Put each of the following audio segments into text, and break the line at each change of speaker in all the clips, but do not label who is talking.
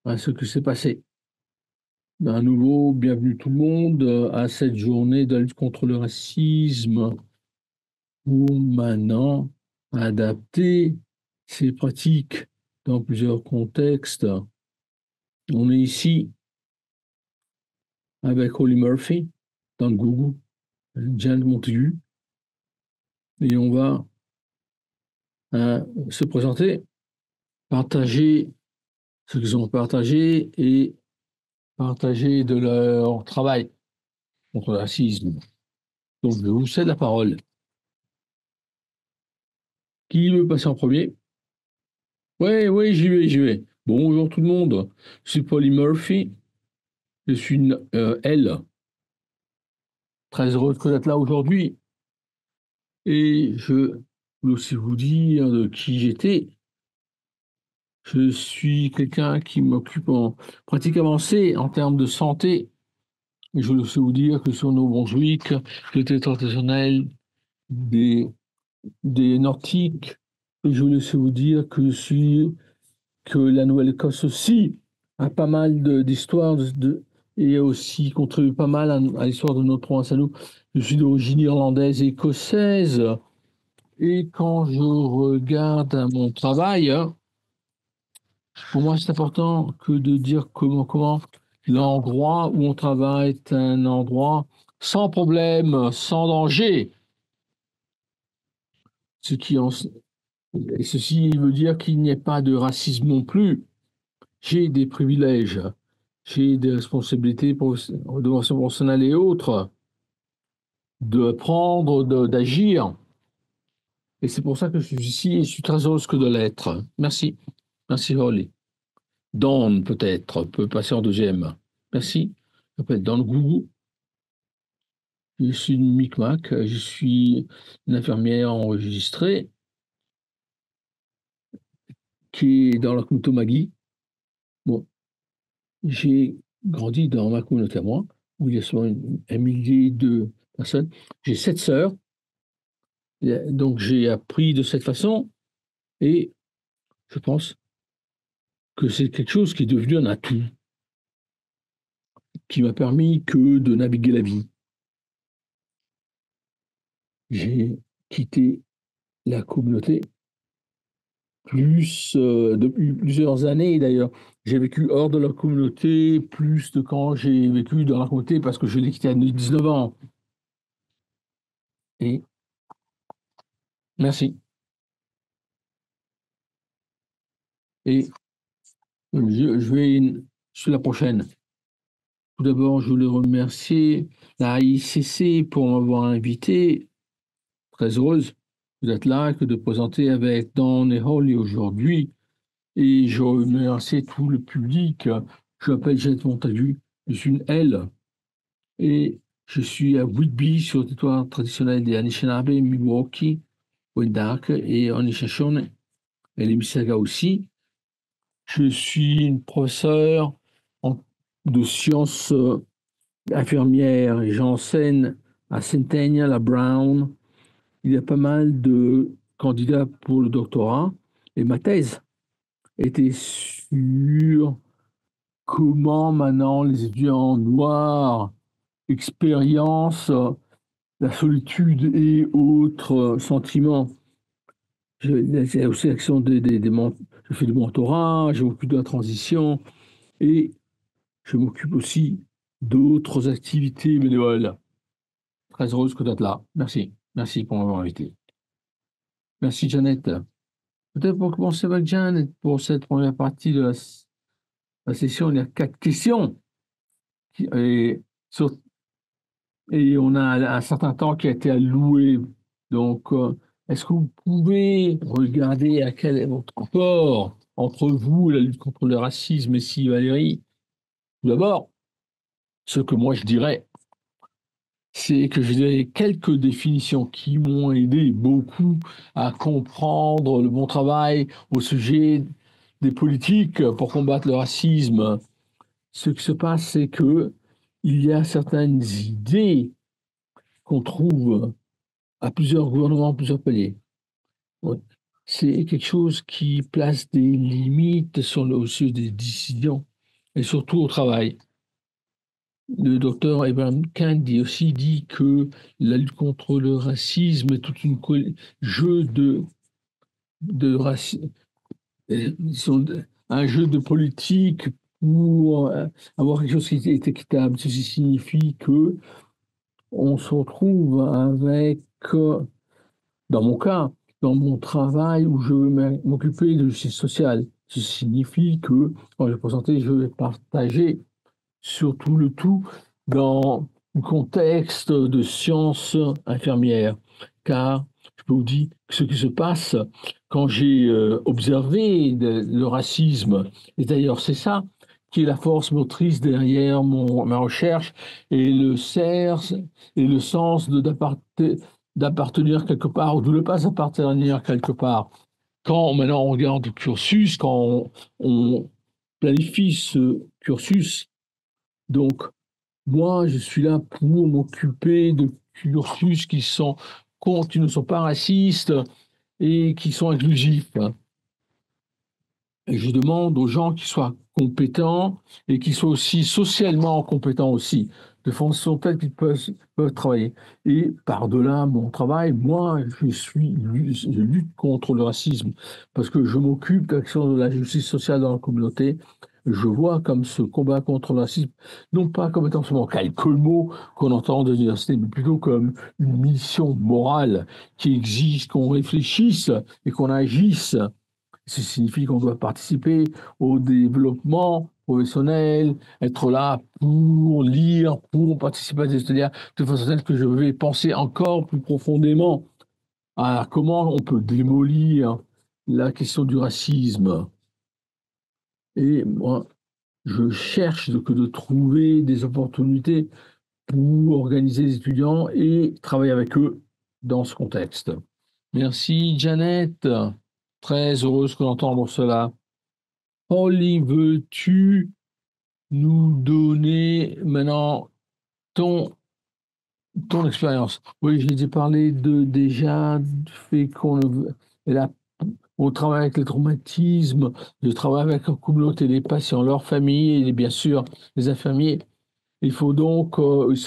à ce que s'est passé. À nouveau, bienvenue tout le monde à cette journée de la lutte contre le racisme, pour maintenant adapter ces pratiques dans plusieurs contextes. On est ici avec Holly Murphy dans le Google, Janet Montagu, et on va se présenter, partager ce qu'ils ont partagé et partager de leur travail contre le racisme. Donc, je vous cède la parole. Qui veut passer en premier? Oui, j'y vais. Bonjour tout le monde. Je suis Polly Murphy. Je suis une elle. Très heureuse d'être là aujourd'hui. Et je voulais aussi vous dire de qui j'étais. Je suis quelqu'un qui m'occupe en pratique avancée en termes de santé. Et je voulais aussi vous dire que sur Nouveau-Brunswick, j'étais traditionnel des Nordiques. Et je voulais aussi vous dire que la Nouvelle-Écosse aussi a pas mal d'histoires et aussi contribue pas mal à l'histoire de notre province à nous. Je suis d'origine irlandaise et écossaise. Et quand je regarde mon travail, hein, pour moi, c'est important que de dire comment l'endroit où on travaille est un endroit sans problème, sans danger. Et ceci veut dire qu'il n'y ait pas de racisme non plus. J'ai des privilèges, j'ai des responsabilités de façon personnelle et autres, de prendre, d'agir. Et c'est pour ça que je suis ici et je suis très heureuse que de l'être. Merci. Merci, Holly. Dawn, peut-être, peut passer en deuxième. Merci. Je m'appelle Dawn Gougou. Je suis une Micmac. Je suis une infirmière enregistrée qui est dans la communauté Magui. Bon, j'ai grandi dans ma communauté à moi, où il y a souvent un millier de personnes. J'ai 7 sœurs, donc j'ai appris de cette façon, et je pense que c'est quelque chose qui est devenu un atout, qui m'a permis que de naviguer la vie. J'ai quitté la communauté depuis plusieurs années d'ailleurs. J'ai vécu hors de la communauté plus de quand j'ai vécu dans la communauté parce que je l'ai quitté à 19 ans. Et merci. Et je suis la prochaine. Tout d'abord, je voulais remercier la AICC pour m'avoir invité. Très heureuse d'être là, que de présenter avec Dawn et Holly aujourd'hui. Et je remercie tout le public. Je m'appelle Jeannette Montagu, je suis une L. Et je suis à Whitby, sur le territoire traditionnel des Anishinaabe, Milwaukee, Wendat et Anishinaabe, et les Mississauga aussi. Je suis une professeure de sciences infirmières et j'enseigne à Centennial, à Brown. Il y a pas mal de candidats pour le doctorat et ma thèse était sur comment maintenant les étudiants noirs expériences la solitude et autres sentiments. J'ai aussi l'action je fais du mentorat, je m'occupe de la transition et je m'occupe aussi d'autres activités bénévoles. Très heureuse que d'être là. Merci. Merci pour m'avoir invité. Merci, Jeannette. Peut-être pour commencer avec Jeannette, pour cette première partie de la session, il y a 4 questions. Et, sur, et on a un certain temps qui a été alloué. Donc, est-ce que vous pouvez regarder à quel est votre rapport entre vous et la lutte contre le racisme, et si Valérie? Tout d'abord, ce que moi je dirais, c'est que j'ai quelques définitions qui m'ont aidé beaucoup à comprendre le bon travail au sujet des politiques pour combattre le racisme. Ce qui se passe, c'est que il y a certaines idées qu'on trouve à plusieurs gouvernements, plusieurs paliers. C'est quelque chose qui place des limites sur au sujet des décisions. et surtout au travail. Le docteur Abraham Kant dit que la lutte contre le racisme est tout jeu de racisme, un jeu de politique pour avoir quelque chose qui est équitable. Ceci signifie que on se retrouve avec, dans mon cas, dans mon travail où je veux m'occuper de justice sociale. Ceci signifie que, quand je vais présenter, je vais partager surtout le tout dans le contexte de sciences infirmières. Car je peux vous dire que ce qui se passe quand j'ai observé le racisme, et d'ailleurs c'est ça qui est la force motrice derrière ma recherche, et et le sens d'appartenir quelque part ou de ne pas appartenir quelque part. Quand maintenant on regarde le cursus, quand on planifie ce cursus, donc, moi, je suis là pour m'occuper de cursus qui ne sont pas racistes et qui sont inclusifs. Et je demande aux gens qui soient compétents et qui soient aussi socialement compétents aussi, de façon telle qu'ils peuvent travailler. Et par-delà mon travail, moi, je lutte contre le racisme parce que je m'occupe de l'action de la justice sociale dans la communauté. Je vois comme ce combat contre le racisme, non pas comme étant seulement quelques mots qu'on entend de l'université, mais plutôt comme une mission morale qui exige qu'on réfléchisse et qu'on agisse. Ça signifie qu'on doit participer au développement professionnel, être là pour lire, pour participer à des ateliers, de façon telle que je vais penser encore plus profondément à comment on peut démolir la question du racisme. Et moi, je cherche de trouver des opportunités pour organiser les étudiants et travailler avec eux dans ce contexte. Merci, Janet. Très heureuse d'entendre cela. Holly, veux-tu nous donner maintenant ton, ton expérience? Oui, j'ai parlé déjà du fait on travaille avec les traumatismes, je travaille avec la communauté, les patients, leurs familles et bien sûr les infirmiers. Il faut donc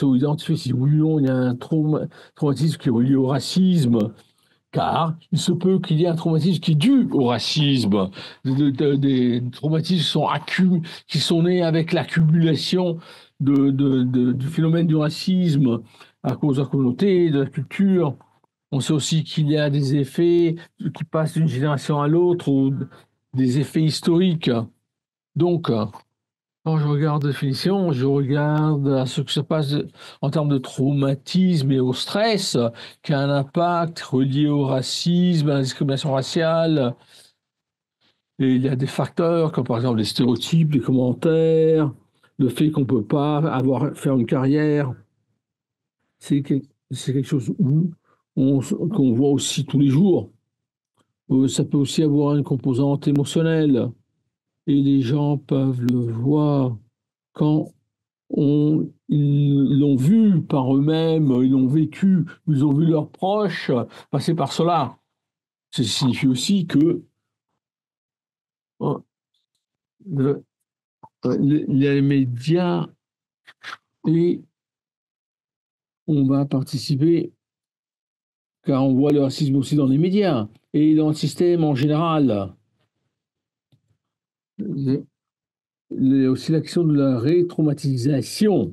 identifier si oui ou non il y a un traumatisme qui est relié au racisme, car il se peut qu'il y ait un traumatisme qui est dû au racisme. Des traumatismes qui sont nés avec l'accumulation du phénomène du racisme à cause de la communauté, de la culture. On sait aussi qu'il y a des effets qui passent d'une génération à l'autre, ou des effets historiques. Donc, quand je regarde la définition, je regarde à ce que se passe en termes de traumatisme et au stress, qui a un impact relié au racisme, à la discrimination raciale. Et il y a des facteurs comme par exemple les stéréotypes, les commentaires, le fait qu'on ne peut pas faire une carrière. C'est quelque chose qu'on voit aussi tous les jours. Ça peut aussi avoir une composante émotionnelle. Et les gens peuvent le voir quand ils l'ont vu par eux-mêmes, ils l'ont vécu, ils ont vu leurs proches passer par cela. Ça signifie aussi que euh, les médias et on va participer, car on voit le racisme aussi dans les médias et dans le système en général. Il y a aussi l'action de la rétraumatisation.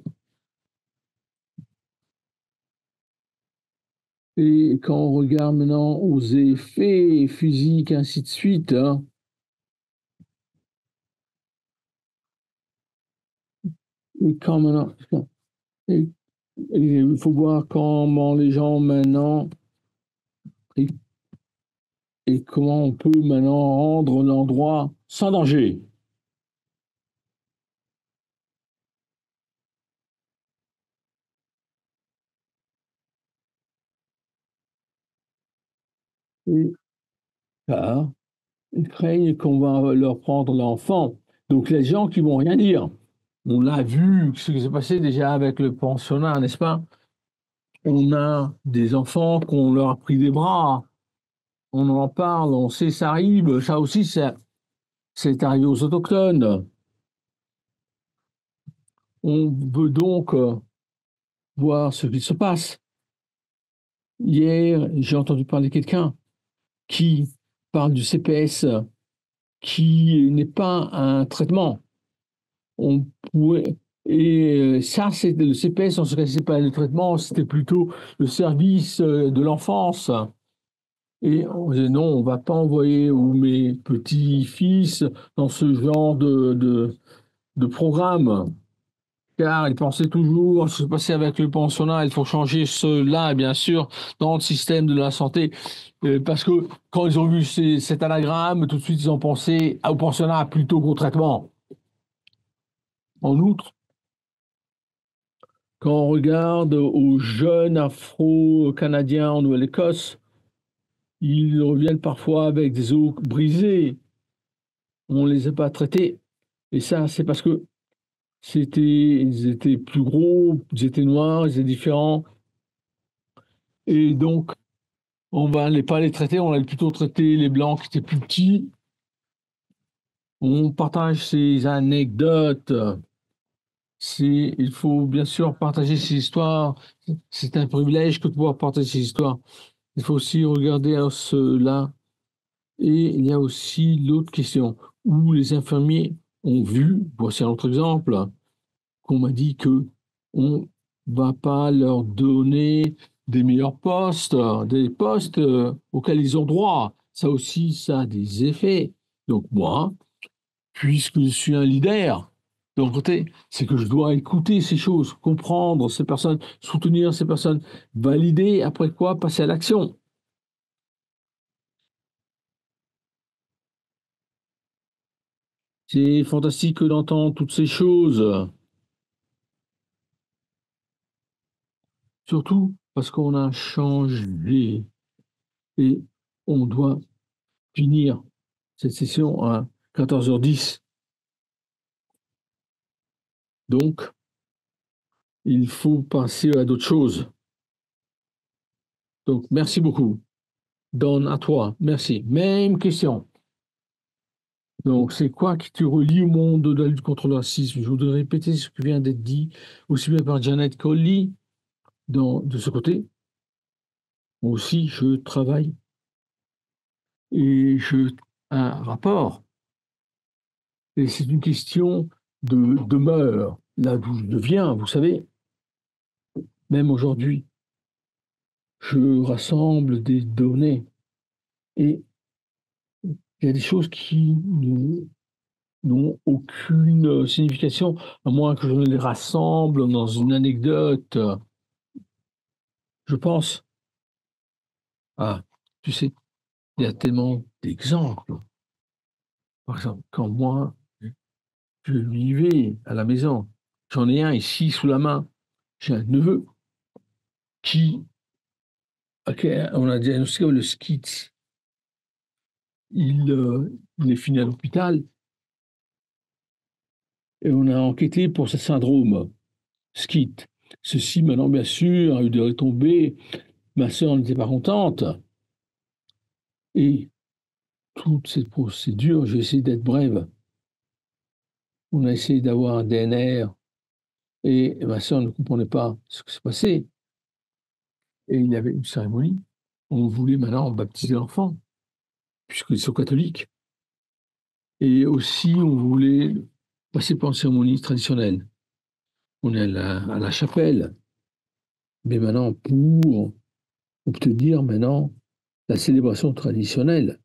Et quand on regarde maintenant aux effets physiques, ainsi de suite, hein, et quand maintenant, et il faut voir comment les gens maintenant et, et comment on peut maintenant rendre l'endroit sans danger. Et car ils craignent qu'on va leur prendre l'enfant. Donc les gens qui vont rien dire. On a vu ce qui s'est passé déjà avec le pensionnat, n'est-ce pas? On a des enfants qu'on leur a pris des bras. On en parle, on sait ça arrive. Ça aussi, c'est arrivé aux autochtones. On veut donc voir ce qui se passe. Hier, j'ai entendu parler de quelqu'un qui parle du CPS, qui n'est pas un traitement. On pourrait et ça, c'était le CPS, en ce cas, c'est pas le traitement, c'était plutôt le service, de l'enfance et on disait: «Non, on va pas envoyer ou mes petits-fils dans ce genre de programme». Car ils pensaient toujours ce qui se passait avec le pensionnat, il faut changer cela, bien sûr, dans le système de la santé. Parce que quand ils ont vu cet anagramme, tout de suite, ils ont pensé au pensionnat plutôt qu'au traitement. En outre, quand on regarde aux jeunes Afro-Canadiens en Nouvelle-Écosse, ils reviennent parfois avec des os brisés. On ne les a pas traités. Et ça, c'est parce que ils étaient plus gros, ils étaient noirs, ils étaient différents. Et donc, on va pas les traiter, on va plutôt traiter les blancs qui étaient plus petits. On partage ces anecdotes. Il faut bien sûr partager ces histoires. C'est un privilège que de pouvoir partager ces histoires. Il faut aussi regarder à cela. Et il y a aussi l'autre question où les infirmiers ont vu, voici un autre exemple, qu'on m'a dit que on va pas leur donner des meilleurs postes, des postes auxquels ils ont droit. Ça aussi, ça a des effets. Donc moi, puisque je suis un leader, de mon côté, c'est que je dois écouter ces choses, comprendre ces personnes, soutenir ces personnes, valider, après quoi passer à l'action. C'est fantastique d'entendre toutes ces choses, surtout parce qu'on a changé et on doit finir cette session à 14h10. Donc, il faut passer à d'autres choses. Donc, merci beaucoup. Donne à toi. Merci. Même question. Donc, c'est quoi qui te relie au monde de la lutte contre le racisme? Je voudrais répéter ce qui vient d'être dit aussi bien par Janet Coley de ce côté. Moi aussi, je travaille et je un rapport. Et c'est une question de demeure, là d'où je viens, vous savez, même aujourd'hui, je rassemble des données et il y a des choses qui n'ont aucune signification, à moins que je ne les rassemble dans une anecdote. Je pense, ah, tu sais, il y a tellement d'exemples. Par exemple, quand moi, je vivais à la maison, j'en ai un ici sous la main, j'ai un neveu qui, on a diagnostiqué le schiz. Il est fini à l'hôpital et on a enquêté pour ce syndrome, schiz. Ceci, maintenant, bien sûr, a eu des retombées. Ma sœur n'était pas contente. Et toute cette procédure, j'ai essayé d'être brève. On a essayé d'avoir un DNR et ma sœur ne comprenait pas ce qui se passait. Et il y avait une cérémonie. On voulait maintenant baptiser l'enfant, puisqu'ils sont catholiques. Et aussi, on voulait passer par une cérémonie traditionnelle. On est à la chapelle. Mais maintenant, pour obtenir maintenant la célébration traditionnelle,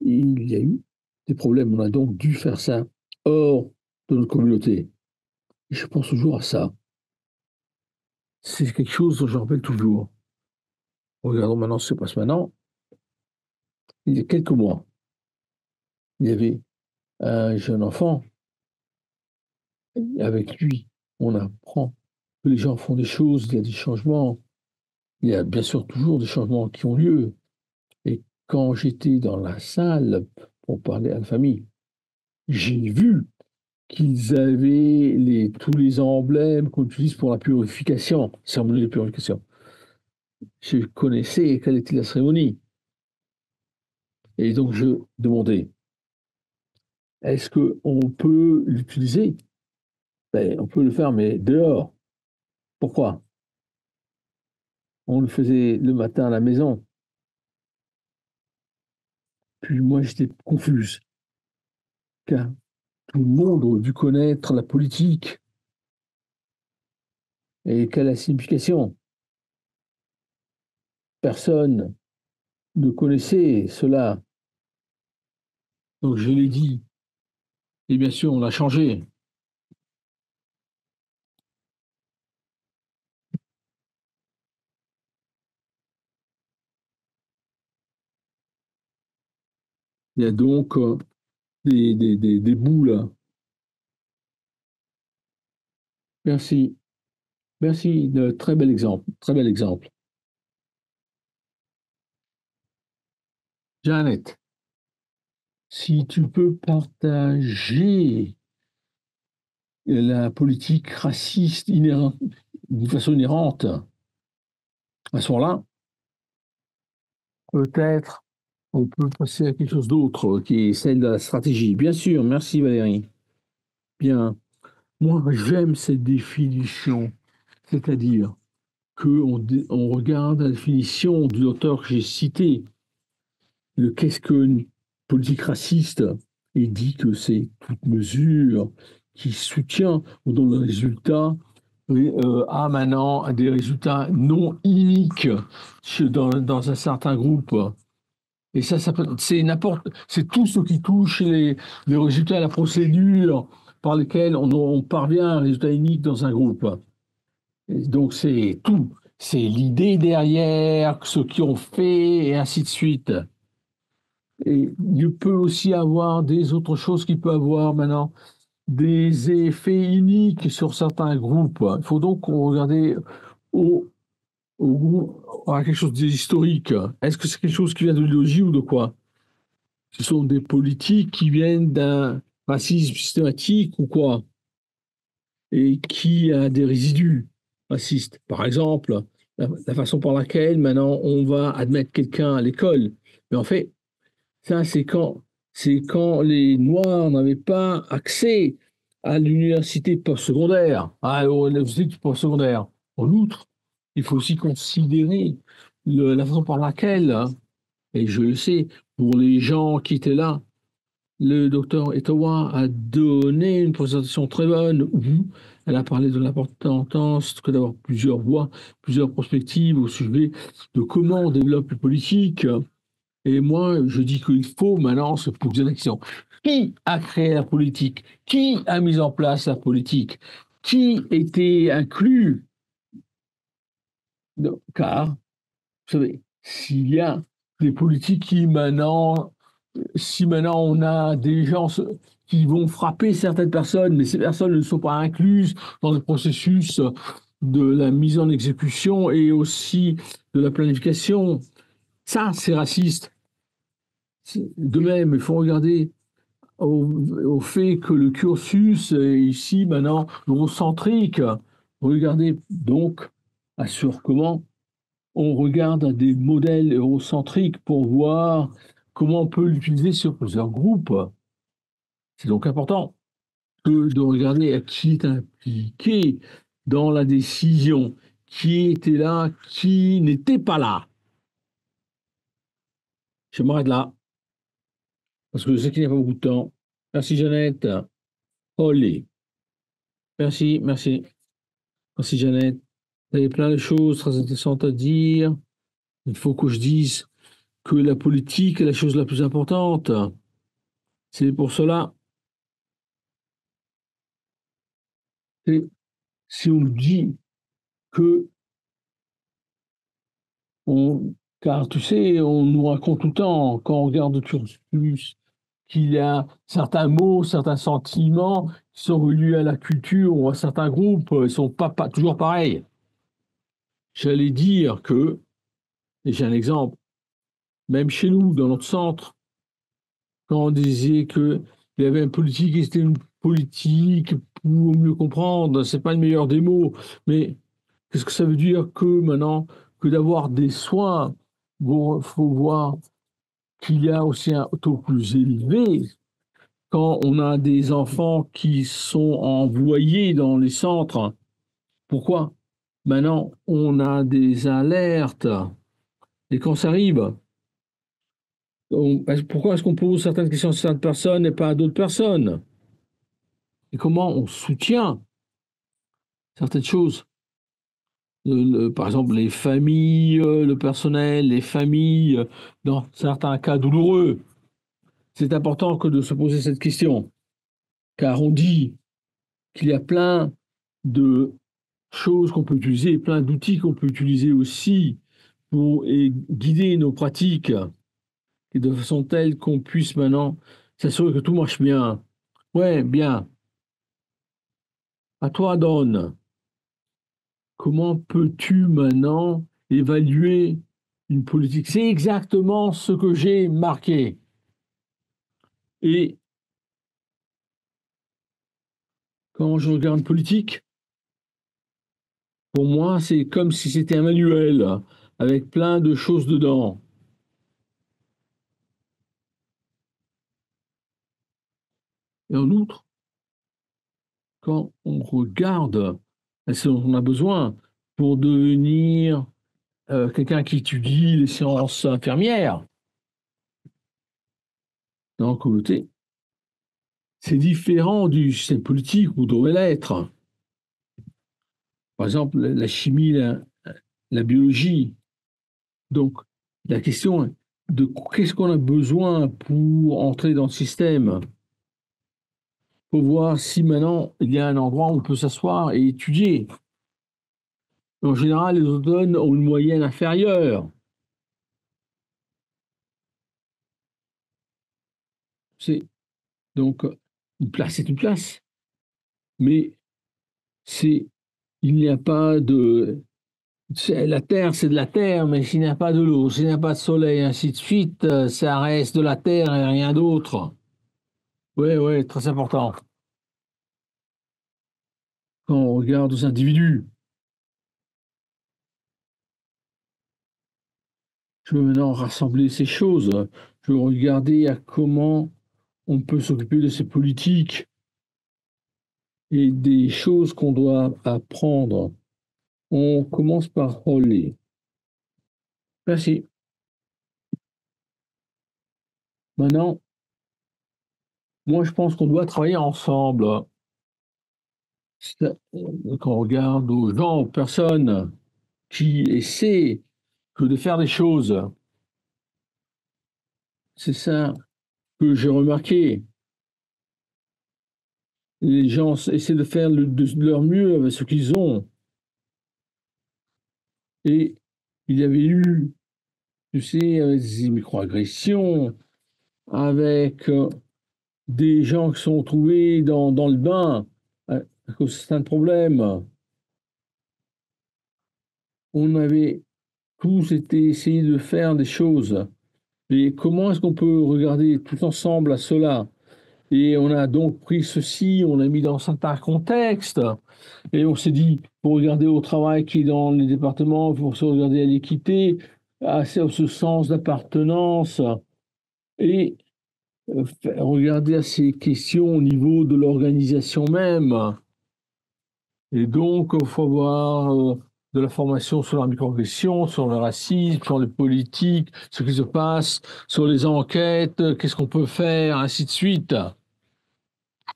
il y a eu des problèmes. On a donc dû faire ça hors de notre communauté. Et je pense toujours à ça. C'est quelque chose dont je me rappelle toujours. Regardons maintenant ce qui se passe maintenant. Il y a quelques mois, il y avait un jeune enfant. Avec lui, on apprend que les gens font des choses, il y a des changements. Il y a bien sûr toujours des changements qui ont lieu. Et quand j'étais dans la salle pour parler à la famille, j'ai vu qu'ils avaient tous les emblèmes qu'on utilise pour la purification, cérémonie de purification. Je connaissais quelle était la cérémonie. Et donc je demandais, est-ce qu'on peut l'utiliser Ben, on peut le faire, mais dehors. Pourquoi? On le faisait le matin à la maison. Puis moi, j'étais confuse, car tout le monde aurait dû connaître la politique et quelle est la signification. Personne ne connaissait cela. Donc je l'ai dit. Et bien sûr, on l'a changé. Il y a donc des bouts là. Merci. Merci. De très bel exemple. Très bel exemple. Janet, si tu peux partager la politique raciste inhérente, d'une façon inhérente, à ce moment-là, peut-être on peut passer à quelque chose d'autre, qui est celle de la stratégie. Bien sûr, merci Valérie. Bien, moi j'aime cette définition, c'est-à-dire on regarde la définition de l'auteur que j'ai cité, le qu'est-ce qu'une politique raciste, et dit que c'est toute mesure qui soutient ou dont le résultat a maintenant des résultats non iniques dans un certain groupe. Et c'est n'importe, c'est tout ce qui touche les résultats, la procédure par lesquels on parvient à un résultat unique dans un groupe. Et donc c'est tout, c'est l'idée derrière, ce qu'ils ont fait et ainsi de suite. Et il peut aussi avoir des autres choses qui peuvent avoir maintenant des effets uniques sur certains groupes. Il faut donc regarder au, à quelque chose d'historique. Est-ce que c'est quelque chose qui vient de l'idéologie ou de quoi? Ce sont des politiques qui viennent d'un racisme systématique ou quoi? Et qui a des résidus racistes. Par exemple, la façon par laquelle maintenant on va admettre quelqu'un à l'école. Mais en fait, ça, c'est quand les Noirs n'avaient pas accès à l'université postsecondaire, à l'université postsecondaire. En outre, il faut aussi considérer la façon par laquelle, hein, et je le sais, pour les gens qui étaient là, le docteur Etowa a donné une présentation très bonne où elle a parlé de l'importance que d'avoir plusieurs voix, plusieurs perspectives au sujet de comment on développe les politiques. Et moi, je dis qu'il faut maintenant se poser la question. Qui a créé la politique? Qui a mis en place la politique? Qui était inclus? Car, vous savez, s'il y a des politiques qui maintenant, si maintenant on a des gens qui vont frapper certaines personnes, mais ces personnes ne sont pas incluses dans le processus de la mise en exécution et aussi de la planification, ça, c'est raciste. De même, il faut regarder au fait que le cursus est ici maintenant eurocentrique. Regardez donc sur comment on regarde des modèles eurocentriques pour voir comment on peut l'utiliser sur plusieurs groupes. C'est donc important que de regarder à qui est impliqué dans la décision, qui était là, qui n'était pas là. Je m'arrête là, parce que je sais qu'il n'y a pas beaucoup de temps. Merci Jeannette. Olé. Merci, merci. Merci Jeannette. Vous avez plein de choses très intéressantes à dire. Il faut que je dise que la politique est la chose la plus importante. C'est pour cela que si on dit que car tu sais, on nous raconte tout le temps, quand on regarde le cursus, qu'il y a certains mots, certains sentiments qui sont reliés à la culture ou à certains groupes, ils ne sont pas toujours pareils. J'allais dire que, et j'ai un exemple, même chez nous, dans notre centre, quand on disait qu'il y avait une politique et c'était une politique pour mieux comprendre, c'est pas le meilleur des mots, mais qu'est-ce que ça veut dire que maintenant, que d'avoir des soins, bon, faut voir qu'il y a aussi un taux plus élevé quand on a des enfants qui sont envoyés dans les centres. Pourquoi? Maintenant, on a des alertes. Et quand ça arrive, pourquoi est-ce qu'on pose certaines questions à certaines personnes et pas à d'autres personnes? Et comment on soutient certaines choses? Par exemple, les familles, le personnel, les familles, dans certains cas douloureux. C'est important que de se poser cette question, car on dit qu'il y a plein de choses qu'on peut utiliser, plein d'outils qu'on peut utiliser aussi pour guider nos pratiques et de façon telle qu'on puisse maintenant s'assurer que tout marche bien. Ouais, bien. À toi, Don. Comment peux-tu maintenant évaluer une politique? C'est exactement ce que j'ai marqué. Et quand je regarde politique, pour moi, c'est comme si c'était un manuel avec plein de choses dedans. Et en outre, quand on regarde ce dont on a besoin pour devenir quelqu'un qui étudie les sciences infirmières dans la communauté, c'est différent du système politique où devrait l'être. Par exemple, la chimie, la biologie. Donc, la question de qu'est-ce qu'on a besoin pour entrer dans le système, pour voir si maintenant il y a un endroit où on peut s'asseoir et étudier. En général, les autochtones ont une moyenne inférieure. C'est donc une place, c'est une place. Mais c'est il n'y a pas de la terre, c'est de la terre, mais s'il n'y a pas de l'eau, s'il n'y a pas de soleil, ainsi de suite, ça reste de la terre et rien d'autre. Oui, oui, très important. Quand on regarde aux individus, je veux maintenant rassembler ces choses. Je veux regarder à comment on peut s'occuper de ces politiques et des choses qu'on doit apprendre. On commence par Holly. Merci. Maintenant, moi, je pense qu'on doit travailler ensemble. Quand on regarde aux gens, aux personnes qui essaient que de faire des choses, c'est ça que j'ai remarqué. Les gens essaient de faire de leur mieux avec ce qu'ils ont. Et il y avait eu, tu sais, des microagressions, avec des gens qui sont trouvés dans le bain à cause de certains problèmes. On avait tous essayé de faire des choses. Et comment est-ce qu'on peut regarder tout ensemble à cela? Et on a donc pris ceci, on l'a mis dans certains contextes, et on s'est dit, pour regarder au travail qui est dans les départements, pour se regarder à l'équité, à ce sens d'appartenance, et regarder à ces questions au niveau de l'organisation même. Et donc, il faut avoir de la formation sur la microagression, sur le racisme, sur les politiques, ce qui se passe, sur les enquêtes, qu'est-ce qu'on peut faire, ainsi de suite.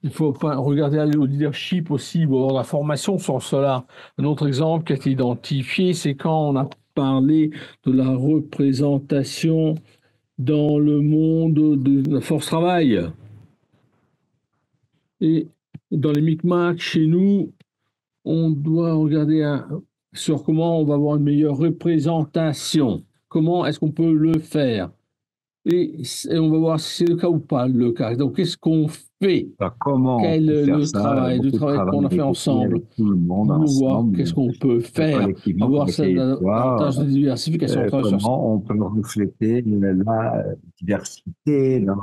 Il faut regarder au leadership aussi, avoir la formation sur cela. Un autre exemple qui a été identifié, c'est quand on a parlé de la représentation dans le monde de la force travail. Et dans les Micmacs, chez nous, on doit regarder sur comment on va avoir une meilleure représentation. Comment est-ce qu'on peut le faire? Et on va voir si c'est le cas ou pas le cas. Donc, qu'est-ce qu'on fait?
Bah, comment on
Quel
peut
est
faire
le
ça?
travail,
Beaucoup de
qu'on
travail
a
a
fait
été fait
ensemble
avec tout le monde
pour voir qu'est-ce
ensemble,
qu'on peut faire,
collectivement, pour
avoir
essayer de voir
davantage de diversification, travail sur ça.
comment on peut refléter la diversité dans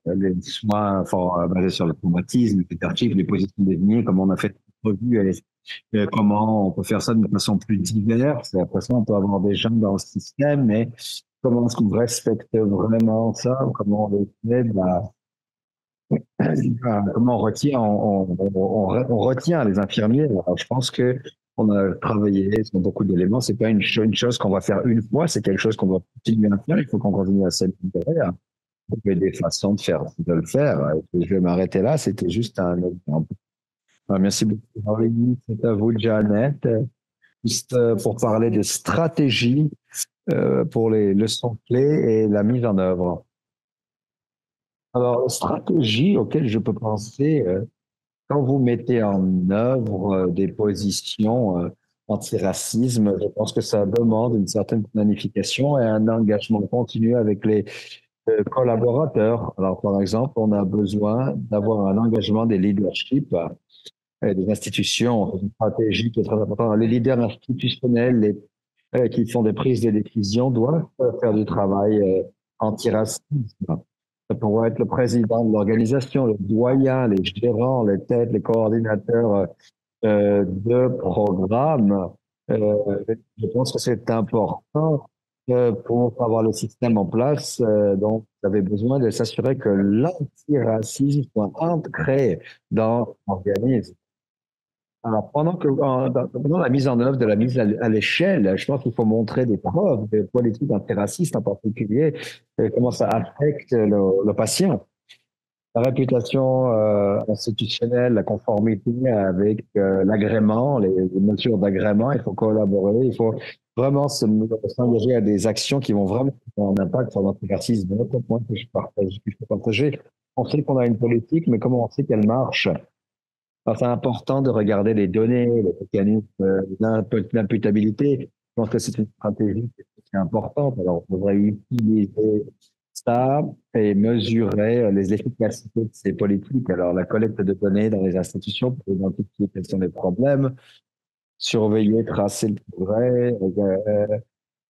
les soins basés sur le traumatisme, le leadership, les positions désignées, comment on a fait une revue, comment on peut faire ça de façon plus diverse. Et après ça, on peut avoir des gens dans le système, mais comment est-ce qu'on respecte vraiment ça? Comment on le fait? Bah, Comment on retient, on retient les infirmiers. Alors, je pense que on a travaillé sur beaucoup d'éléments. C'est pas une chose qu'on va faire une fois, c'est quelque chose qu'on doit continuer à faire. Il faut qu'on continue à s'améliorer, à trouver des façons de le faire. Je vais m'arrêter là. C'était juste un exemple. Merci beaucoup, Aurélie. C'est à vous, Jeannette. Juste pour parler de stratégie pour les leçons clés et la mise en œuvre. Alors, stratégie auquel je peux penser, quand vous mettez en œuvre des positions anti-racisme, je pense que ça demande une certaine planification et un engagement continu avec les collaborateurs. Alors, par exemple, on a besoin d'avoir un engagement des leaderships, des institutions, une stratégie qui est très importante. Les leaders institutionnels, qui font des prises de décision doivent faire du travail anti-racisme. Ça pourrait être le président de l'organisation, le doyen, les gérants, les têtes, les coordinateurs de programmes. Euh, je pense que c'est important pour avoir le système en place. Donc, vous avez besoin de s'assurer que l'antiracisme soit ancré dans l'organisme. Alors, pendant la mise en œuvre de la mise à l'échelle, je pense qu'il faut montrer des preuves de politique antiraciste en particulier, comment ça affecte le patient. La réputation institutionnelle, la conformité avec l'agrément, les mesures d'agrément, il faut collaborer, il faut vraiment s'engager à des actions qui vont vraiment avoir un impact sur notre exercice. De notre point que je partage, que je peux partager, on sait qu'on a une politique, mais comment on sait qu'elle marche? Alors, c'est important de regarder les données, les mécanismes d'imputabilité. Je pense que c'est une stratégie qui est importante. Alors, on devrait utiliser ça et mesurer les efficacités de ces politiques. Alors, la collecte de données dans les institutions pour identifier quels sont les problèmes, surveiller, tracer le progrès,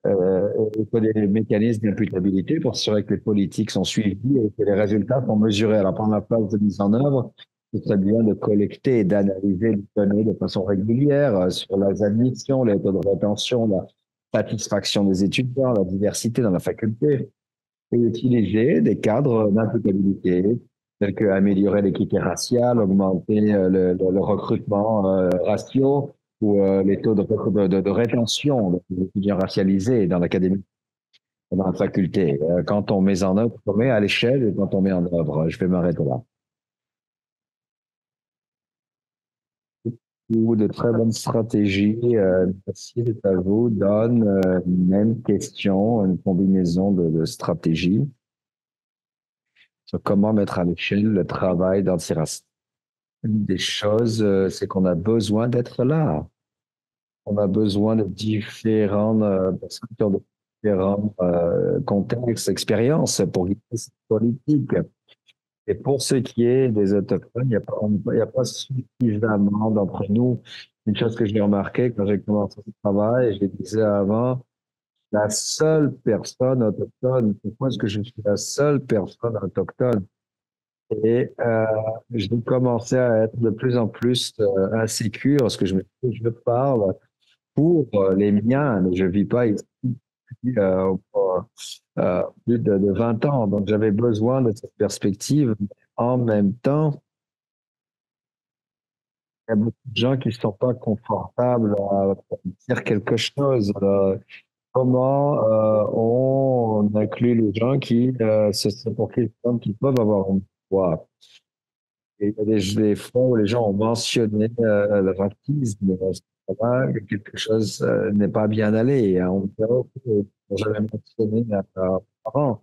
il faut des mécanismes d'imputabilité pour s'assurer que les politiques sont suivies et que les résultats sont mesurés. Alors, pendant la phase de mise en œuvre, ce serait bien de collecter et d'analyser les données de façon régulière sur les admissions, les taux de rétention, la satisfaction des étudiants, la diversité dans la faculté, et utiliser des cadres d'imputabilité tels que améliorer l'équité raciale, augmenter le recrutement ratio ou les taux de rétention des étudiants racialisés dans l'académie, dans la faculté. Quand on met en œuvre, on met à l'échelle et quand on met en œuvre. Je vais m'arrêter là. Ou de très bonnes stratégies. Merci, c'est à vous. Donne une même question, une combinaison de stratégies sur comment mettre à l'échelle le travail d'antiracisme. Une des choses, c'est qu'on a besoin d'être là. On a besoin de différentes personnes qui ont de différents contextes, expériences pour guider cette politique. Et pour ce qui est des autochtones, il y a pas suffisamment d'entre nous. Une chose que j'ai remarqué quand j'ai commencé ce travail, je le disais avant, la seule personne autochtone, pourquoi est-ce que je suis la seule personne autochtone? Et je commençais à être de plus en plus insécure parce que je parle pour les miens, mais je vis pas ici pour, plus de 20 ans. Donc j'avais besoin de cette perspective. En même temps, il y a beaucoup de gens qui ne sont pas confortables à dire quelque chose. Comment on inclut les gens qui, c'est pour quelqu'un qui peuvent avoir une voix. Et il y a des fois où les gens ont mentionné le racisme, que quelque chose n'est pas bien allé. Et on dirait que j'avais mentionné avant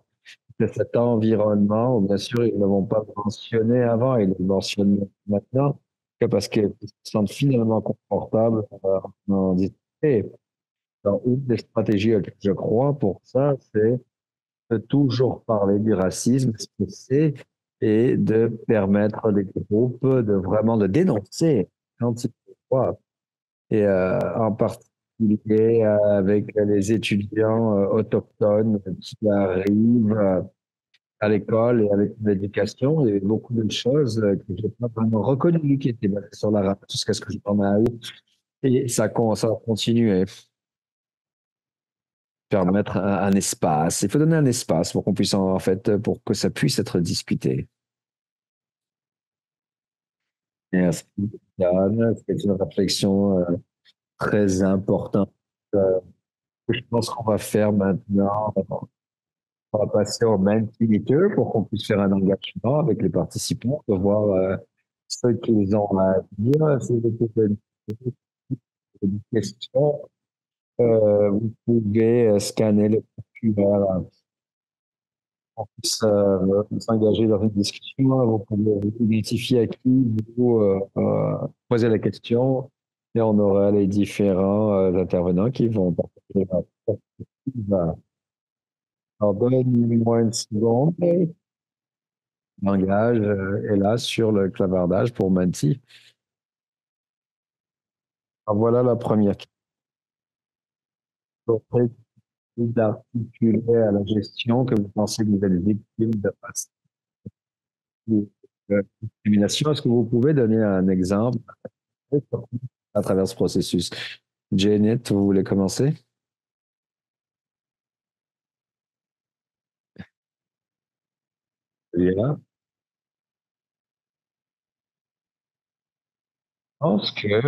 que cet environnement, bien sûr, ils ne l'ont pas mentionné avant, ils le mentionnent maintenant, que parce qu'ils se sentent finalement confortables en discuter. Alors, une des stratégies que je crois pour ça, c'est de toujours parler du racisme, ce que c'est, et de permettre des groupes de vraiment de dénoncer quand ils le voient. Et en particulier avec les étudiants autochtones qui arrivent à l'école et avec l'éducation, il y a beaucoup de choses que je n'ai pas vraiment reconnues qui étaient basées sur la race jusqu'à ce que je m'en aille. Et ça a continué. Permettre un espace. Il faut donner un espace pour qu'on puisse en fait, pour que ça puisse être discuté. Merci, Yann. C'est une réflexion très importante. Euh, je pense qu'on va faire maintenant. On va passer au main meter pour qu'on puisse faire un engagement avec les participants pour voir ce qu'ils ont à dire. Si vous avez des questions, vous pouvez scanner le QR pour qu'on puisse s'engager dans une discussion. Vous pouvez identifier à qui vous posez la question et on aura les différents intervenants qui vont partager leur perspective. Alors, donnez-moi une seconde. Langage est là sur le clavardage pour Menti. Alors, voilà la première question. D'articuler à la gestion que vous pensez que vous êtes victime de discrimination. Est-ce que vous pouvez donner un exemple à travers ce processus? Janet, vous voulez commencer? Là. Je pense que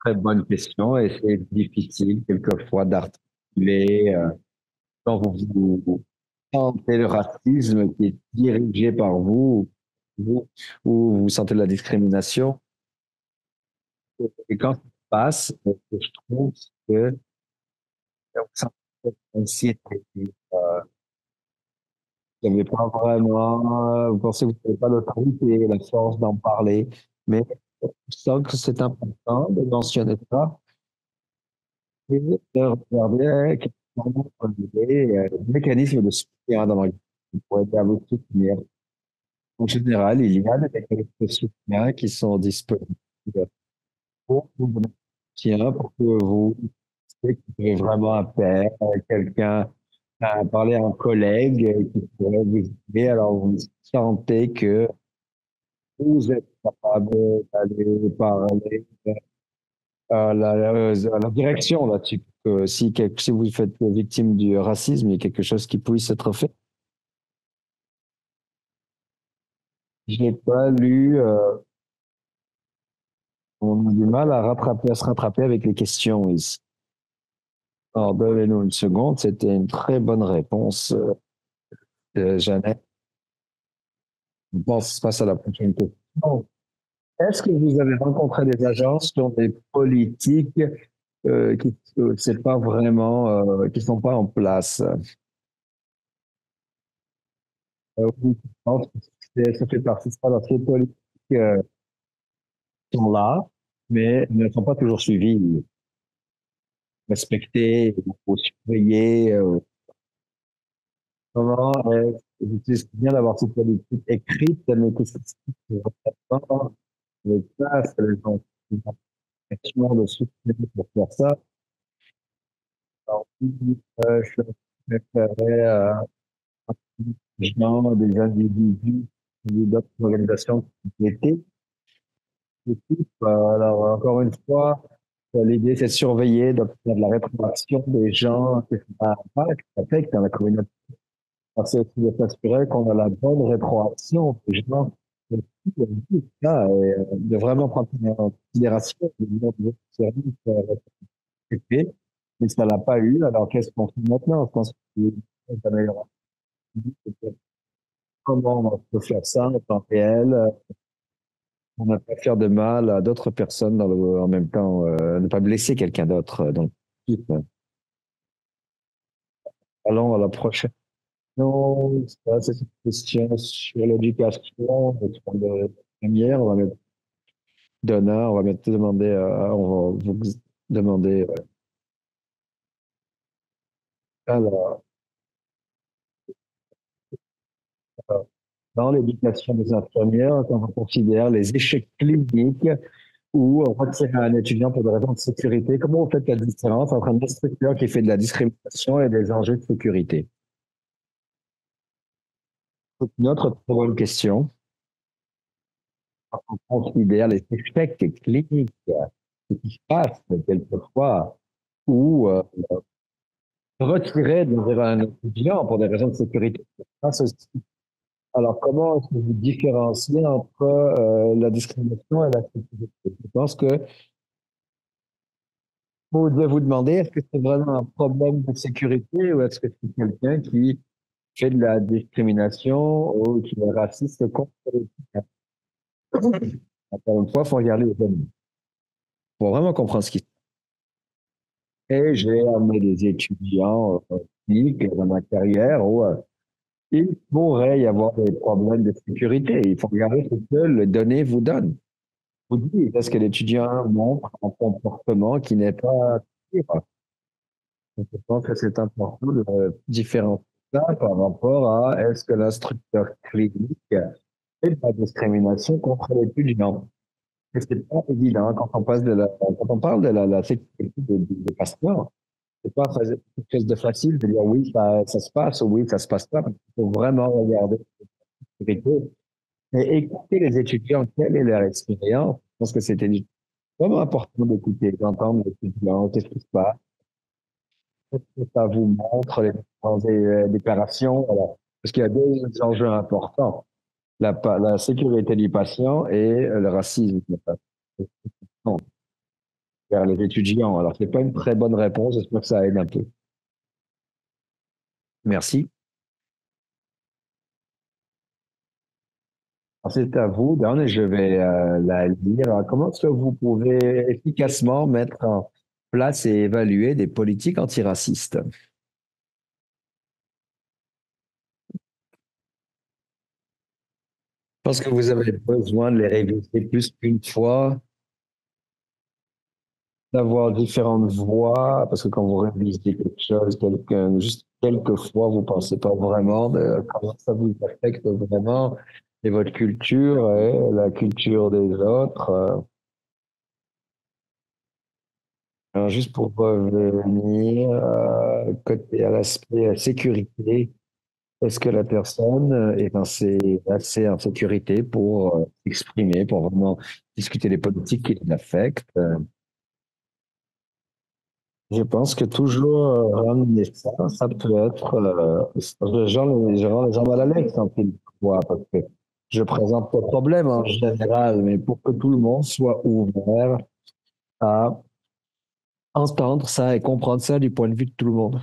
très bonne question et c'est difficile quelquefois d'articuler quand vous sentez le racisme qui est dirigé par vous ou vous sentez la discrimination. Et quand ça se passe, je trouve que vous sentez l'anxiété. Vous n'avez pas vraiment, vous pensez que vous n'avez pas l'autorité, la force d'en parler, mais je sens que c'est important de mentionner ça et de regarder quels sont les mécanismes de soutien dans la pour aider à vous soutenir. En général, il y a des mécanismes de soutien qui sont disponibles pour vous donner soutien, pour que vous puissiez que vous avez vraiment un père, quelqu'un à parler à un collègue qui pourrait vous aider. Alors, vous sentez que vous êtes capable d'aller parler à la direction là-dessus. Que si vous faites victime du racisme, il y a quelque chose qui puisse être fait. Je n'ai pas lu, on a du mal à se rattraper avec les questions ici. Alors, donnez-nous une seconde, c'était une très bonne réponse, Jeannette. Je pense passe à la prochaine question. Est-ce que vous avez rencontré des agences qui ont des politiques qui c'est pas vraiment qui sont pas en place? Oui, je pense que ça fait partie de ça. Alors, ces politiques sont là, mais ne sont pas toujours suivies, respectées ou surveillées. Comment c'est bien d'avoir cette politique écrite, mais que c'est pas les places, les gens, de soutien pour faire ça. Alors, je préférerais des gens, des individus, d'autres organisations qui étaient. Alors, encore une fois, l'idée, c'est de surveiller, d'obtenir de la rétroaction des gens que ça impacte, ça affecte dans la communauté. Alors, c'est aussi de s'assurer qu'on a la bonne rétroaction des gens. De vraiment prendre en considération les services respectés, mais ça l'a pas eu. Alors, qu'est-ce qu'on fait maintenant? Je pense qu'il faut améliorer. Comment on peut faire ça en temps réel? On ne va pas faire de mal à d'autres personnes en même temps, ne pas blesser quelqu'un d'autre. Donc, allons à la prochaine. Non, c'est une question sur l'éducation. De première, on va mettre Donna, on va mettre demander, on va vous demander. Alors, dans l'éducation des infirmières, quand on considère les échecs cliniques ou retirer un étudiant pour des raisons de sécurité, comment vous faites la différence entre un instructeur qui fait de la discrimination et des enjeux de sécurité? Une autre très bonne question. On considère les échecs cliniques, ce qui se passe quelquefois, ou retirer un étudiant pour des raisons de sécurité. Ça, Alors, comment est-ce que vous différenciez entre la discrimination et la sécurité? Je pense que vous devez vous demander, est-ce que c'est vraiment un problème de sécurité ou est-ce que c'est quelqu'un qui fait de la discrimination ou qui est raciste contre les citoyens? Encore une fois, il faut regarder les données. Il faut vraiment comprendre ce qui se passe. Et j'ai amené des étudiants cliniques dans ma carrière où il pourrait y avoir des problèmes de sécurité. Il faut regarder ce que les données vous donnent. Vous dites, est-ce que l'étudiant montre un comportement qui n'est pas sûr? Donc, je pense que c'est important de différencier ça par rapport à est-ce que l'instructeur clinique fait de la discrimination contre l'étudiant? Et c'est pas évident quand on passe quand on parle de la sécurité des patients. C'est pas quelque chose de facile de dire oui, ça se passe ou oui, ça se passe pas. Il faut vraiment regarder la sécurité et écouter les étudiants. Quelle est leur expérience? Je pense que c'était vraiment important d'écouter, d'entendre les étudiants, qu'est-ce qui se passe, qu'est-ce que ça vous montre, les différentes déclarations. Voilà. Parce qu'il y a deux enjeux importants, la sécurité du patient et le racisme vers les étudiants. Alors, c'est pas une très bonne réponse, j'espère que ça aide un peu. Merci. C'est à vous, Dan, et je vais la lire. Comment est-ce que vous pouvez efficacement mettre en place et évaluer des politiques antiracistes? Je pense que vous avez besoin de les réviser plus qu'une fois, d'avoir différentes voix, parce que quand vous révisez quelque chose, juste quelques fois, vous pensez pas vraiment de comment ça vous affecte vraiment et votre culture et la culture des autres. Alors, juste pour revenir côté à l'aspect sécurité, est-ce que la personne est assez en sécurité pour s'exprimer, pour vraiment discuter des politiques qui l'affectent? Je pense que toujours ramener ça, ça peut être je rends les gens mal à l'aise quand ils le voient, parce que je présente pas de problème en général, mais pour que tout le monde soit ouvert à entendre ça et comprendre ça du point de vue de tout le monde.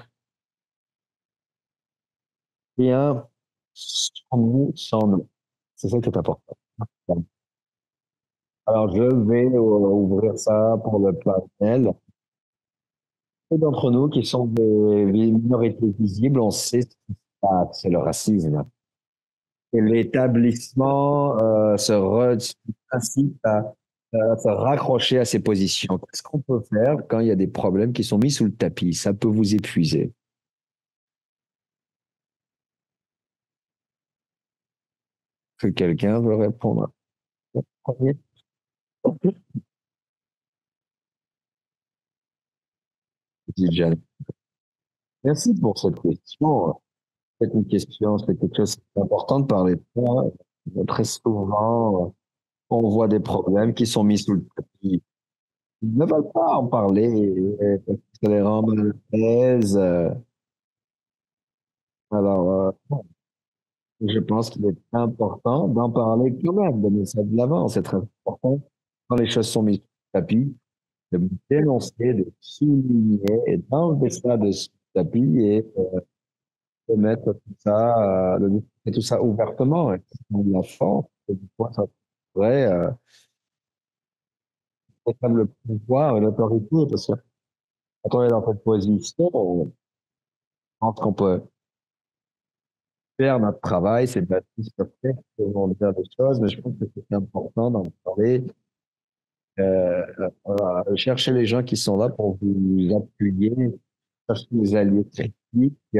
Rien sans nous, sans nous. C'est ça qui est important. Alors, je vais ouvrir ça pour le panel. Ceux d'entre nous qui sont des minorités visibles, on sait ce qui se passe, c'est le racisme. Et l'établissement incite à se raccrocher à ses positions. Qu'est-ce qu'on peut faire quand il y a des problèmes qui sont mis sous le tapis? Ça peut vous épuiser. Que quelqu'un veut répondre? Premier. Merci pour cette question. C'est une question, c'est quelque chose d'important de parler de ça. Très souvent, on voit des problèmes qui sont mis sous le tapis. Ils ne veulent pas en parler parce que ça les rend mal à l'aise. Alors, je pense qu'il est important d'en parler quand même, de mettre ça de l'avant. C'est très important quand les choses sont mises sur le tapis, de dénoncer, de souligner et d'enlever ça de ce tapis et de mettre tout ça, de discuter tout ça ouvertement. Et on la force, et du coup, ça pourrait être comme le pouvoir et l'autorité, parce que quand on est dans cette position, on pense qu'on peut faire notre travail, c'est pas tout ce fait, on dire des choses, mais je pense que c'est important d'en parler. Chercher les gens qui sont là pour vous appuyer, chercher des alliés critiques.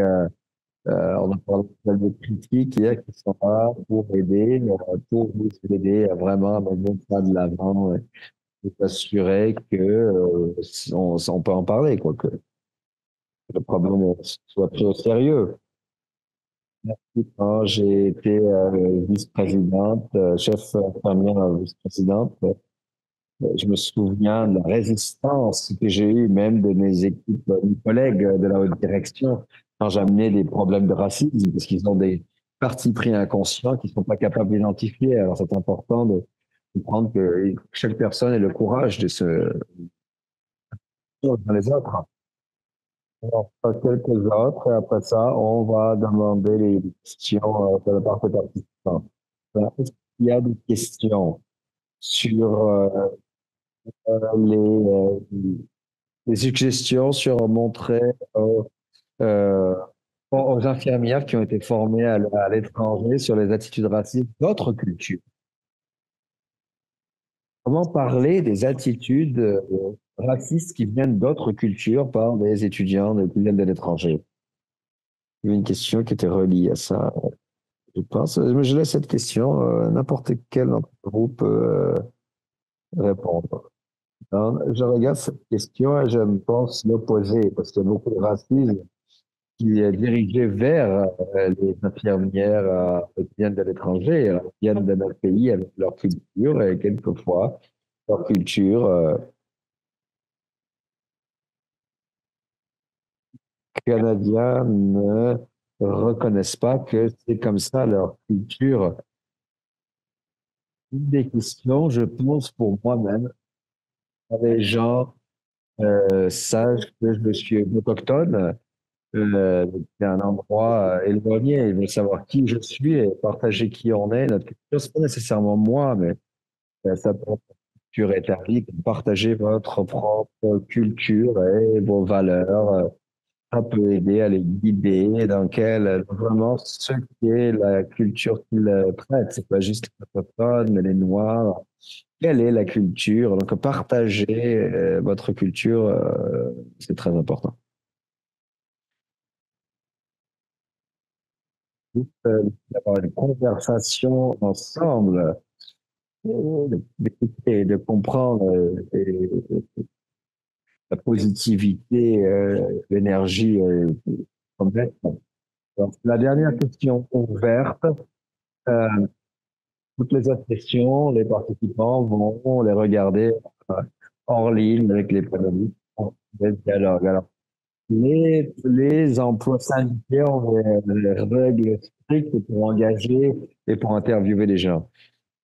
On a parlé des alliés critiques hier qui sont là pour vous aider à vraiment mettre ça de l'avant et s'assurer que on peut en parler, quoi, que le problème soit pris au sérieux. Quand j'ai été vice-présidente, chef infirmière vice-présidente, je me souviens de la résistance que j'ai eue, même de mes équipes, mes collègues de la haute direction, quand j'amenais des problèmes de racisme, parce qu'ils ont partis pris inconscients qu'ils ne sont pas capables d'identifier. Alors, c'est important de comprendre que chaque personne ait le courage de se dans les autres. On en fera quelques autres et après ça, on va demander les questions de la part des participants. Alors, est-ce qu'il y a des questions sur les suggestions sur montrer euh, aux infirmières qui ont été formées à l'étranger sur les attitudes racistes d'autres cultures? Comment parler des attitudes racistes qui viennent d'autres cultures par des étudiants qui viennent de l'étranger? Il y a une question qui était reliée à ça, je pense. Mais je laisse cette question, n'importe quel d'entre vous peut répondre. Alors, je regarde cette question et je me pense l'opposé, parce qu'il y a beaucoup de racisme qui est dirigé vers les infirmières qui viennent de l'étranger, qui viennent de notre pays avec leur culture et quelquefois leur culture canadiens ne reconnaissent pas que c'est comme ça leur culture. Une des questions, je pense pour moi-même, les gens sachent que je suis autochtone, c'est un endroit éloigné, ils veulent savoir qui je suis et partager qui on est. Notre culture, c'est pas nécessairement moi, mais ça peut être une culture établie, partager votre propre culture et vos valeurs. Ça peut aider à les guider dans quelle, vraiment ce qui est la culture qu'ils traitent. C'est pas juste les autochtones, mais les Noirs. Quelle est la culture? Donc, partager votre culture, c'est très important. Juste d'avoir une conversation ensemble, d'écouter, de comprendre la positivité, l'énergie complète. Donc, la dernière question ouverte. Euh, Toutes les autres questions, les participants vont les regarder euh, hors ligne avec les panélistes en dialogue. Alors, les emplois syndiqués ont des règles strictes pour engager et pour interviewer les gens.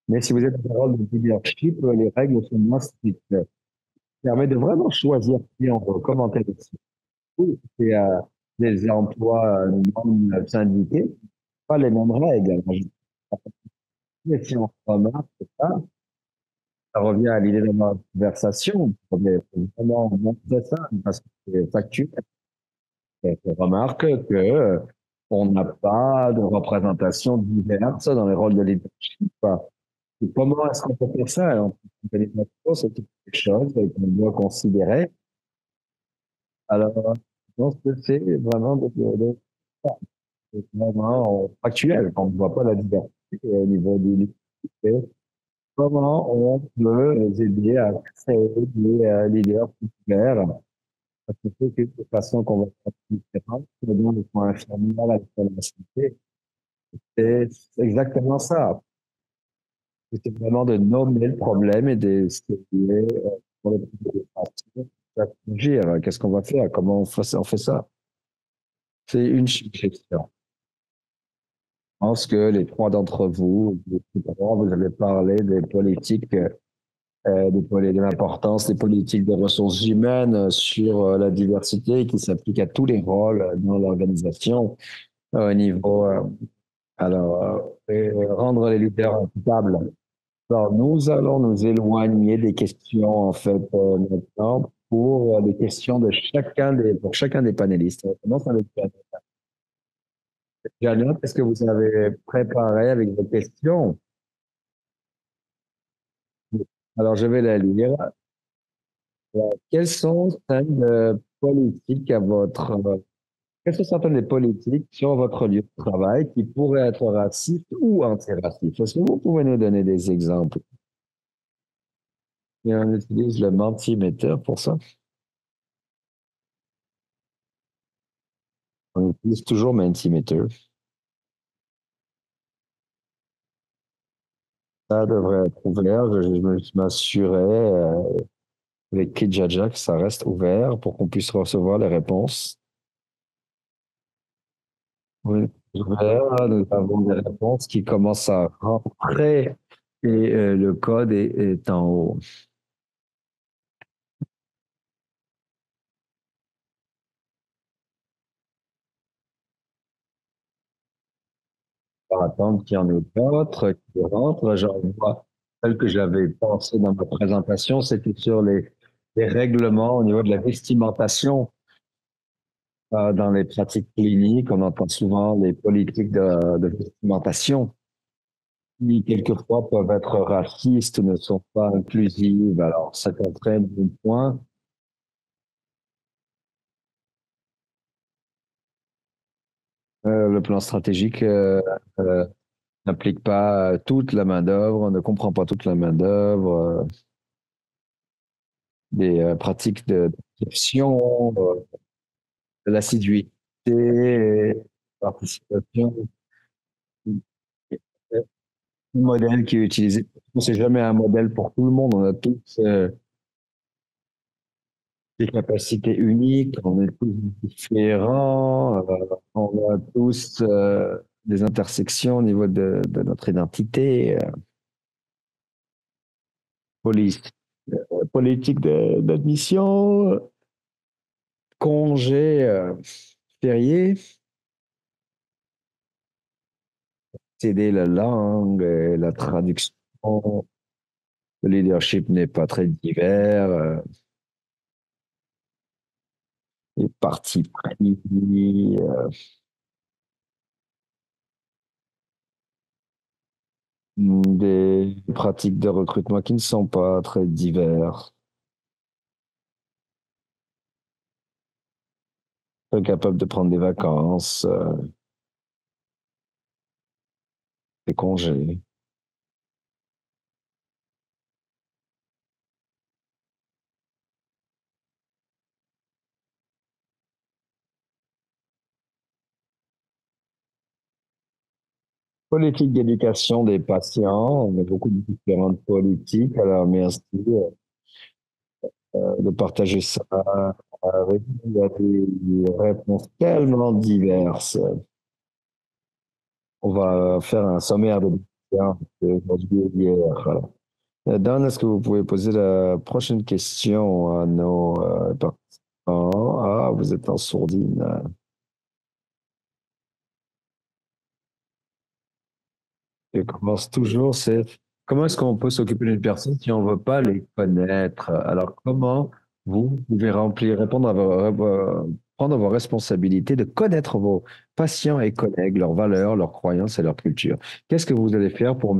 Mais si vous êtes dans un rôle de leadership, les règles sont moins strictes. Ça permet de vraiment choisir qui on veut commenter dessus. Oui, c'est des emplois non syndiqués, pas les mêmes règles. Alors, si on remarque ça, ça revient à l'idée de notre conversation. Il faut vraiment montrer ça parce que c'est factuel. On remarque que on n'a pas de représentation diverse dans les rôles de leadership. Et comment est-ce qu'on peut faire ça? Alors, c'est quelque chose qu'on doit considérer. Alors, je pense que c'est vraiment c'est vraiment factuel. On ne voit pas la diversité au niveau du leadership. Comment on peut les aider à créer des leaders populaires? Parce que c'est de façon qu'on va faire différente, dans le point infirmier, à la santé. C'est exactement ça. C'est vraiment de nommer le problème et d'essayer pour le agir. Qu'est-ce qu'on va faire? Comment on fait ça? C'est une suggestion. Je pense que les trois d'entre vous, vous avez parlé des politiques de l'importance des politiques de ressources humaines sur la diversité qui s'applique à tous les rôles dans l'organisation au niveau, rendre les lutteurs imputables. Alors, nous allons nous éloigner des questions, en fait, maintenant pour les questions de pour chacun des panélistes. On commence avec Janet. Janet, est-ce que vous avez préparé avec vos questions? Alors, je vais la lire. Quelles sont certaines politiques quelles sont certaines des politiques sur votre lieu de travail qui pourraient être racistes ou antiracistes? Est-ce que vous pouvez nous donner des exemples? Et on utilise le Mentimeter pour ça. On utilise toujours Mentimeter. Ça devrait être ouvert. Je m'assurais avec Kijaja que ça reste ouvert pour qu'on puisse recevoir les réponses. Oui, là, nous avons des réponses qui commencent à rentrer et le code est en haut. On va attendre qu'il y en ait d'autres qui rentrent. J'en vois celle que j'avais pensé dans ma présentation, c'était sur les règlements au niveau de la vestimentation dans les pratiques cliniques. On entend souvent les politiques de vestimentation qui, quelquefois, peuvent être racistes, ne sont pas inclusives. Alors, ça entraîne un point. Le plan stratégique euh, n'implique pas toute la main-d'œuvre, on ne comprend pas toute la main-d'œuvre, des pratiques de description, de l'assiduité, participation, un modèle qui est utilisé. C'est jamais un modèle pour tout le monde. On a tous des capacités uniques, on est tous différents, on a tous des intersections au niveau de notre identité. Police, politique d'admission, congé férié, céder la langue, la traduction, le leadership n'est pas très divers, les partis pris, des pratiques de recrutement qui ne sont pas très diverses, incapable de prendre des vacances, des congés. Politique d'éducation des patients, on a beaucoup de différentes politiques, alors merci de partager ça avec nous. Il y a des réponses tellement diverses. On va faire un sommaire de l'histoire aujourd'hui et hier. Dan, est-ce que vous pouvez poser la prochaine question à nos participants? Ah, vous êtes en sourdine. Je commence toujours, c'est comment est-ce qu'on peut s'occuper d'une personne si on ne veut pas les connaître? Alors, comment vous pouvez remplir, répondre à prendre vos responsabilités de connaître vos patients et collègues, leurs valeurs, leurs croyances et leur culture? Qu'est-ce que vous allez faire pour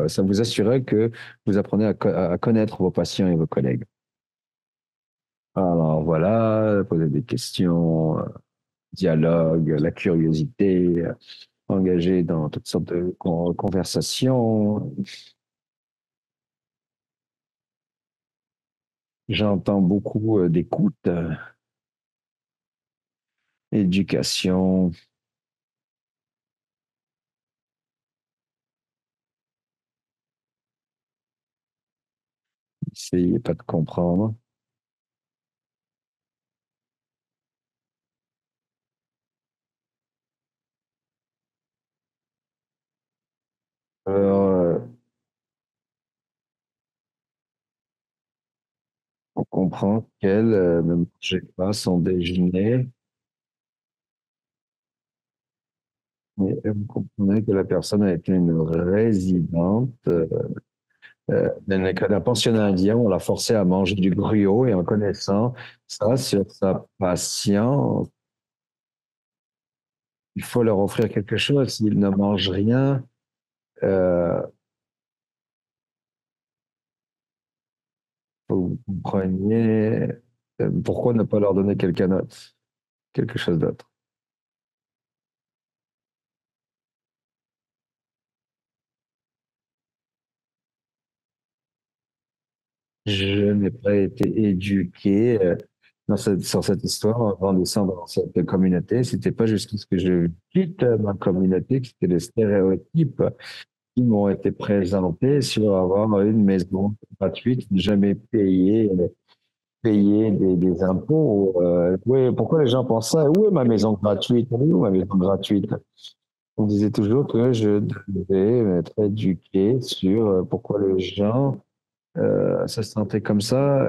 ça vous assurer que vous apprenez à connaître vos patients et vos collègues? Alors, voilà, poser des questions, dialogue, la curiosité, engager dans toutes sortes de conversations. J'entends beaucoup d'écoute, éducation, essayez pas de comprendre. Alors, on comprend qu'elle ne mangeait pas son déjeuner, mais vous comprenez que la personne a été une résidente d'un pensionnat indien. On l'a forcée à manger du gruau et en connaissant ça sur sa patiente, il faut leur offrir quelque chose. S'ils ne mangent rien, euh, vous compreniez pourquoi ne pas leur donner quelqu'un d'autre, quelque chose d'autre. Je n'ai pas été éduqué sur cette histoire en grandissant dans cette communauté. C'était pas jusqu'à ce que je quitte ma communauté que c'était les stéréotypes qui m'ont été présentés sur avoir une maison gratuite, jamais payée. payer des impôts. Oui, pourquoi les gens pensent ça? Où est ma maison gratuite? Elle est où ma maison gratuite? On disait toujours que je devais m'être éduqué sur pourquoi les gens se sentaient comme ça,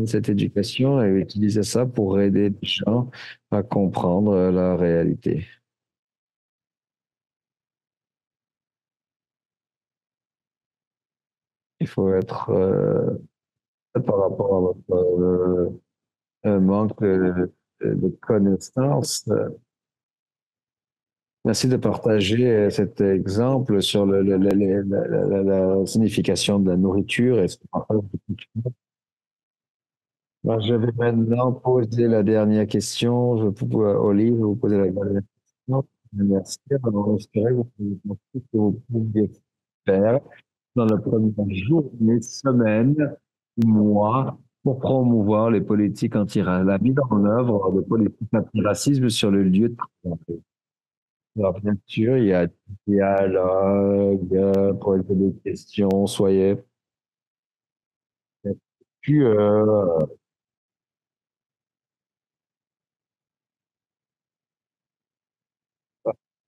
cette éducation, et utilisaient ça pour aider les gens à comprendre la réalité. Il faut être par rapport à votre manque de connaissances. Merci de partager cet exemple sur la signification de la nourriture et ce que partage beaucoup. Alors, je vais maintenant poser la dernière question. Je vais Olive, je vais vous poser la dernière question. Merci. Alors, j'espère que vous pouvez tout ce que vous pouvez faire dans la première journée, semaine ou mois pour promouvoir les politiques la mise en œuvre de politiques anti-racisme sur le lieu de travail. Alors, bien sûr, il y a dialogue, poser des questions, soyez. Puis,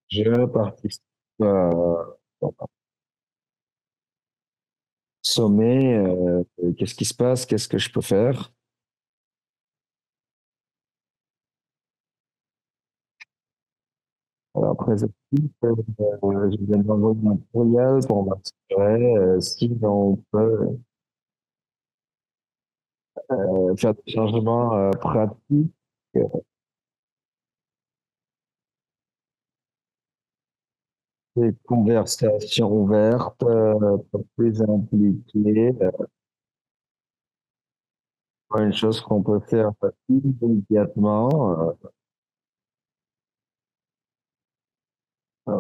je participe au sommet. Qu'est-ce qui se passe? Qu'est-ce que je peux faire? Alors, après, je viens d'envoyer un courriel pour m'assurer si on peut faire des changements pratiques, des conversations ouvertes, plus impliquées. Une chose qu'on peut faire immédiatement,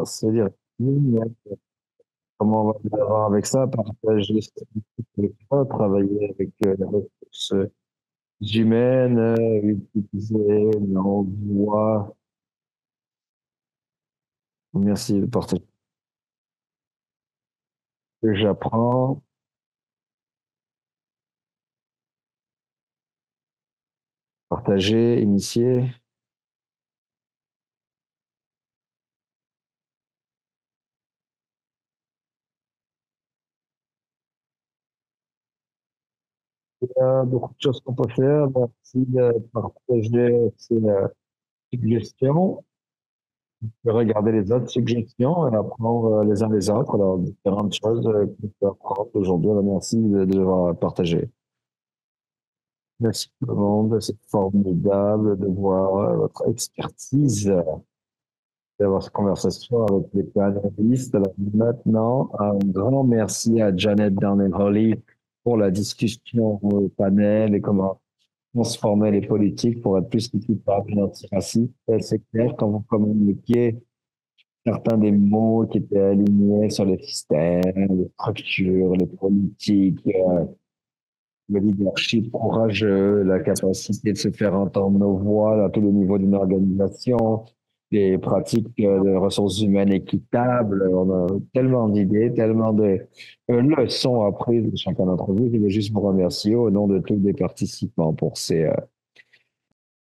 c'est-à-dire comment on va faire avant avec ça, partager ce qu'on fait, travailler avec les ressources humaines, utiliser l'envoi. Merci de partager ce que j'apprends. Partager, initier. Il y a beaucoup de choses qu'on peut faire. Merci de partager ces suggestions, de regarder les autres suggestions et apprendre les uns les autres, alors différentes choses qu'on peut apprendre aujourd'hui. Alors, merci de l'avoir partagé. Merci tout le monde, c'est formidable de voir votre expertise, d'avoir cette conversation avec les panélistes. Alors maintenant, un grand merci à Janet Darnell-Holly pour la discussion au panel et comment transformer les politiques pour être plus équitables et antiracistes. C'est clair, quand vous communiquiez certains des mots qui étaient alignés sur les systèmes, les structures, les politiques, le leadership courageux, la capacité de se faire entendre nos voix à tous les niveaux d'une organisation, des pratiques de ressources humaines équitables. On a tellement d'idées, tellement de leçons apprises de chacun d'entre vous. Je voulais juste vous remercier au nom de tous les participants pour ces